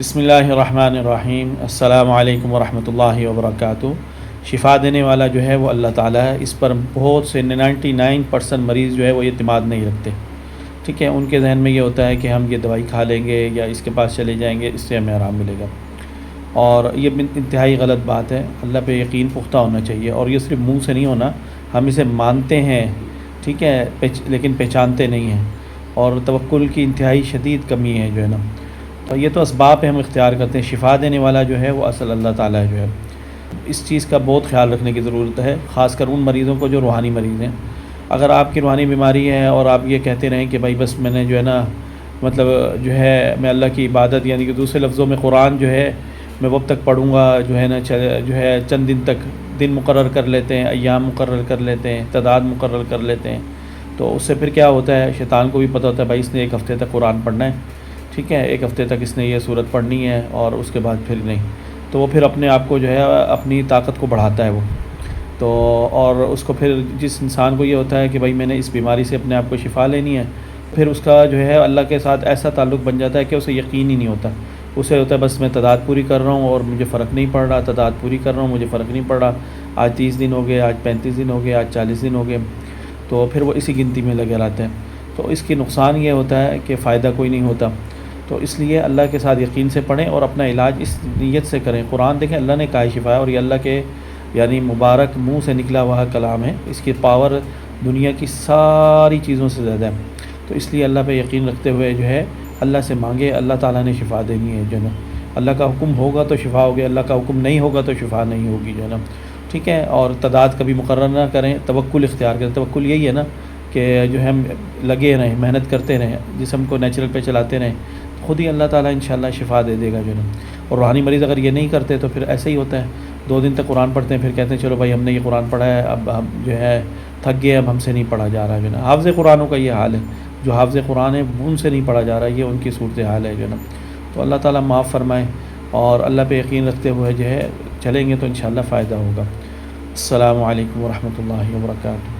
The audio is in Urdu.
بسم اللہ الرحمن الرحیم۔ السلام علیکم ورحمۃ اللہ وبرکاتہ۔ شفا دینے والا جو ہے وہ اللہ تعالیٰ ہے۔ اس پر بہت سے 99% مریض جو ہے وہ اعتماد نہیں رکھتے، ٹھیک ہے۔ ان کے ذہن میں یہ ہوتا ہے کہ ہم یہ دوائی کھا لیں گے یا اس کے پاس چلے جائیں گے، اس سے ہمیں آرام ملے گا، اور یہ انتہائی غلط بات ہے۔ اللہ پہ یقین پختہ ہونا چاہیے، اور یہ صرف منہ سے نہیں ہونا، ہم اسے مانتے ہیں، ٹھیک ہے، لیکن پہچانتے نہیں ہیں، اور توکل کی انتہائی شدید کمی ہے جو ہے نا۔ تو یہ تو اسباب پہ ہم اختیار کرتے ہیں، شفا دینے والا جو ہے وہ اصل اللہ تعالیٰ جو ہے۔ اس چیز کا بہت خیال رکھنے کی ضرورت ہے، خاص کر ان مریضوں کو جو روحانی مریض ہیں۔ اگر آپ کی روحانی بیماری ہے اور آپ یہ کہتے رہیں کہ بھائی بس میں نے جو ہے نا مطلب جو ہے میں اللہ کی عبادت، یعنی کہ دوسرے لفظوں میں قرآن جو ہے میں وقت تک پڑھوں گا، جو ہے نا جو ہے چند دن تک دن مقرر کر لیتے ہیں، ایام مقرر کر لیتے ہیں، تعداد مقرر کر لیتے ہیں، تو اس سے پھر کیا ہوتا ہے، شیطان کو بھی پتہ ہوتا ہے بھائی اس نے ایک ہفتے تک قرآن پڑھنا ہے، ٹھیک ہے، ایک ہفتے تک اس نے یہ صورت پڑھنی ہے، اور اس کے بعد پھر نہیں، تو وہ پھر اپنے آپ کو جو ہے اپنی طاقت کو بڑھاتا ہے وہ تو، اور اس کو پھر جس انسان کو یہ ہوتا ہے کہ بھائی میں نے اس بیماری سے اپنے آپ کو شفا لینی ہے، پھر اس کا جو ہے اللہ کے ساتھ ایسا تعلق بن جاتا ہے کہ اسے یقین ہی نہیں ہوتا، اسے ہوتا ہے بس میں تعداد پوری کر رہا ہوں اور مجھے فرق نہیں پڑ رہا، تعداد پوری کر رہا ہوں مجھے فرق نہیں پڑ رہا، آج 30 دن ہو گئے، آج 35 دن ہو گئے، آج 40 دن ہو گئے، تو پھر وہ اسی گنتی میں لگے رہتے ہیں۔ تو اس کی نقصان یہ ہوتا ہے کہ فائدہ کوئی نہیں ہوتا، تو اس لیے اللہ کے ساتھ یقین سے پڑھیں اور اپنا علاج اس نیت سے کریں۔ قرآن دیکھیں، اللہ نے کہا ہے شفا ہے، اور یہ اللہ کے یعنی مبارک منہ سے نکلا ہوا کلام ہے، اس کی پاور دنیا کی ساری چیزوں سے زیادہ ہے، تو اس لیے اللہ پہ یقین رکھتے ہوئے جو ہے اللہ سے مانگے، اللہ تعالیٰ نے شفا دینی ہے جو ہے نا۔ اللہ کا حکم ہوگا تو شفا ہوگی، اللہ کا حکم نہیں ہوگا تو شفا نہیں ہوگی جو ہے نا، ٹھیک ہے۔ اور تعداد کبھی مقرر نہ کریں، توکل اختیار کریں۔ توکل یہی ہے نا کہ جو ہم لگے رہیں، محنت کرتے رہیں، جسم کو نیچرل پہ چلاتے رہیں، خود ہی اللہ تعالیٰ انشاءاللہ شفا دے دے گا جو ہے نا۔ اور روحانی مریض اگر یہ نہیں کرتے تو پھر ایسے ہی ہوتا ہے، 2 دن تک قرآن پڑھتے ہیں، پھر کہتے ہیں چلو بھائی ہم نے یہ قرآن پڑھا ہے، اب ہم جو ہے تھک گئے، اب ہم سے نہیں پڑھا جا رہا جو ہے نا۔ حافظ قرآنوں کا یہ حال ہے، جو حافظ قرآن ہے ان سے نہیں پڑھا جا رہا، یہ ان کی صورتحال ہے جو ہے نا۔ تو اللہ تعالیٰ معاف فرمائے، اور اللہ پہ یقین رکھتے ہوئے جو ہے چلیں گے تو انشاءاللہ فائدہ ہوگا۔ السلام علیکم ورحمۃ اللہ وبرکاتہ۔